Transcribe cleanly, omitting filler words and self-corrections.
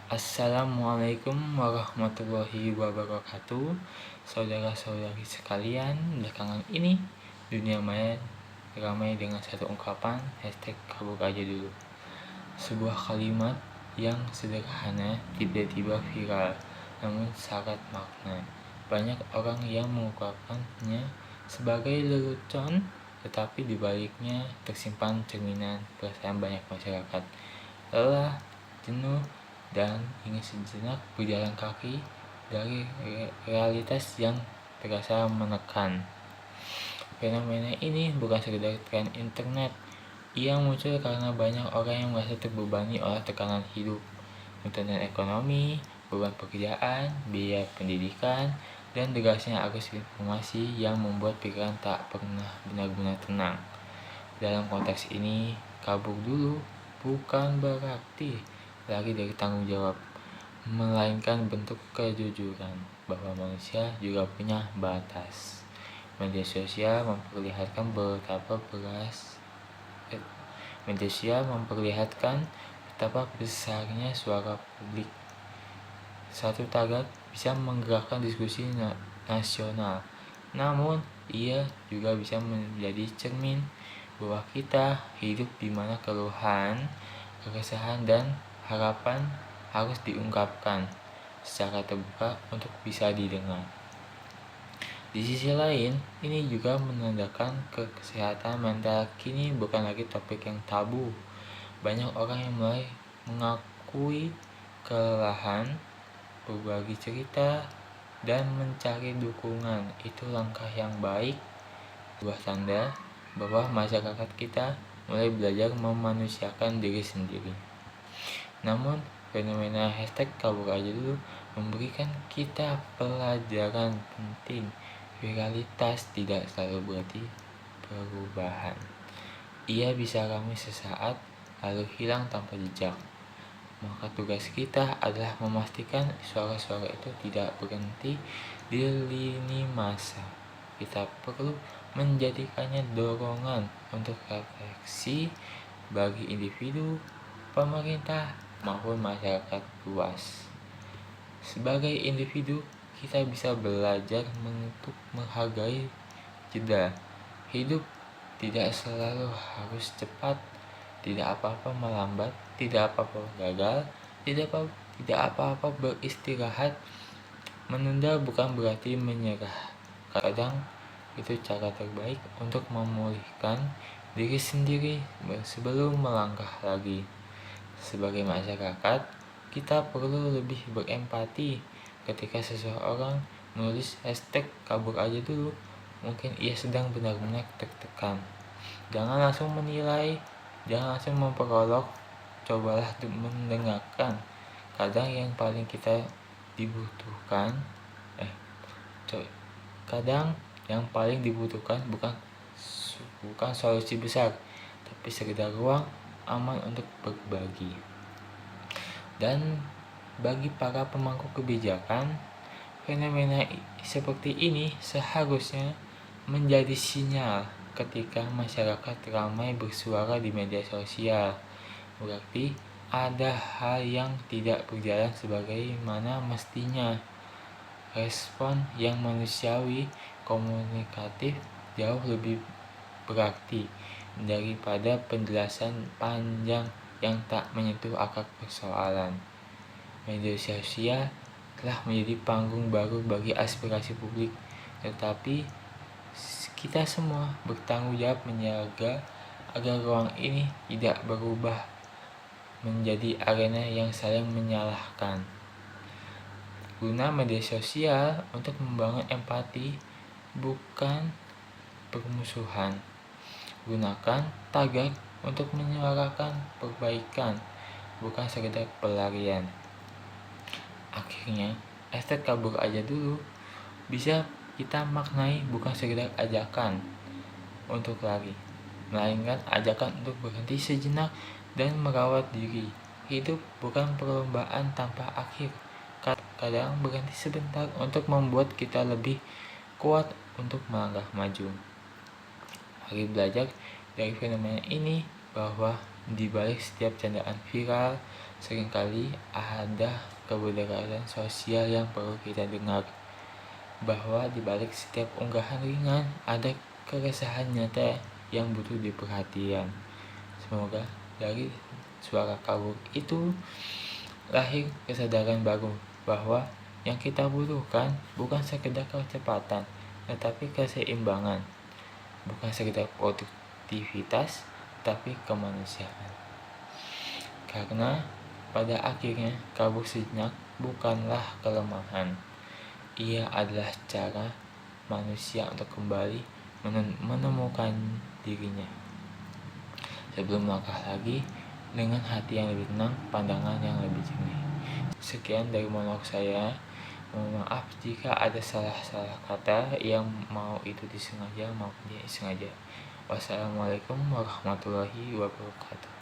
Assalamualaikum warahmatullahi wabarakatuh. Saudara-saudari sekalian, belakangan ini dunia maya ramai dengan satu ungkapan #kabur aja dulu. Sebuah kalimat yang sederhana tiba-tiba viral, namun syarat makna. Banyak orang yang mengungkapkannya sebagai lelucon, tetapi di baliknya tersimpan cerminan perasaan banyak masyarakat. Lelah, jenuh, dan ingin sejenak berjalan kaki dari realitas yang terasa menekan. Fenomena ini bukan sekedar tren internet. Ia muncul karena banyak orang yang merasa terbebani oleh tekanan hidup, tuntutan ekonomi, beban pekerjaan, biaya pendidikan, dan derasnya arus informasi yang membuat pikiran tak pernah benar-benar tenang. Dalam konteks ini, kabur dulu bukan berarti lari dari tanggung jawab, melainkan bentuk kejujuran bahwa manusia juga punya batas. Media sosial memperlihatkan betapa besarnya suara publik. Satu tagar bisa menggerakkan diskusi nasional, namun ia juga bisa menjadi cermin bahwa kita hidup di mana keluhan, keresahan, dan harapan harus diungkapkan secara terbuka untuk bisa didengar. Di sisi lain, ini juga menandakan kesehatan mental kini bukan lagi topik yang tabu. Banyak orang yang mulai mengakui kelelahan, berbagi cerita, dan mencari dukungan. Itu langkah yang baik, sebuah tanda bahwa masyarakat kita mulai belajar memanusiakan diri sendiri. Namun, fenomena #kabur aja dulu memberikan kita pelajaran penting. Viralitas tidak selalu berarti perubahan. Ia bisa ramai sesaat, lalu hilang tanpa jejak. Maka tugas kita adalah memastikan suara-suara itu tidak berhenti di lini masa. Kita perlu menjadikannya dorongan untuk refleksi bagi individu, pemerintah, maupun masyarakat luas. Sebagai individu, kita bisa belajar untuk menghargai jeda. Hidup tidak selalu harus cepat, tidak apa-apa melambat, tidak apa-apa gagal, tidak apa-apa beristirahat. Menunda bukan berarti menyerah. Kadang itu cara terbaik untuk memulihkan diri sendiri sebelum melangkah lagi. Sebagai masyarakat, kita perlu lebih berempati ketika seseorang menulis #kabur aja dulu. Mungkin ia sedang benar-benar tertekan. Jangan langsung menilai, jangan langsung memperolok. Cobalah mendengarkan. Kadang yang paling kita dibutuhkan bukan solusi besar, tapi sekedar ruang aman untuk berbagi. Dan bagi para pemangku kebijakan, fenomena seperti ini seharusnya menjadi sinyal. Ketika masyarakat ramai bersuara di media sosial, berarti ada hal yang tidak berjalan sebagaimana mestinya. Respon yang manusiawi, komunikatif jauh lebih berarti daripada penjelasan panjang yang tak menyentuh akar persoalan. Media sosial telah menjadi panggung baru bagi aspirasi publik, tetapi kita semua bertanggung jawab menjaga agar ruang ini tidak berubah menjadi arena yang saling menyalahkan. Guna media sosial untuk membangun empati, bukan permusuhan. Gunakan tagar untuk menyuarakan perbaikan, bukan sekedar pelarian. Akhirnya, #kabur aja dulu bisa kita maknai bukan sekedar ajakan untuk lari, melainkan ajakan untuk berhenti sejenak dan merawat diri. Hidup bukan perlombaan tanpa akhir. Kadang berhenti sebentar untuk membuat kita lebih kuat untuk melangkah maju. Mari belajar dari fenomena ini bahwa di balik setiap candaan viral, Seringkali ada keberadaan sosial yang perlu kita dengar, bahwa di balik setiap unggahan ringan ada keresahan nyata yang butuh diperhatikan. Semoga dari suara kabur itu lahir kesadaran baru bahwa yang kita butuhkan bukan sekedar kecepatan, tetapi keseimbangan, bukan sekedar produktivitas, tapi kemanusiaan. Karena pada akhirnya kabur sejenak bukanlah kelemahan. Ia adalah cara manusia untuk kembali menemukan dirinya. Sebelum melangkah lagi, dengan hati yang lebih tenang, pandangan yang lebih jernih. Sekian dari monolog saya. Mohon maaf jika ada salah-salah kata yang mau itu disengaja maupun tidak disengaja. Wassalamualaikum warahmatullahi wabarakatuh.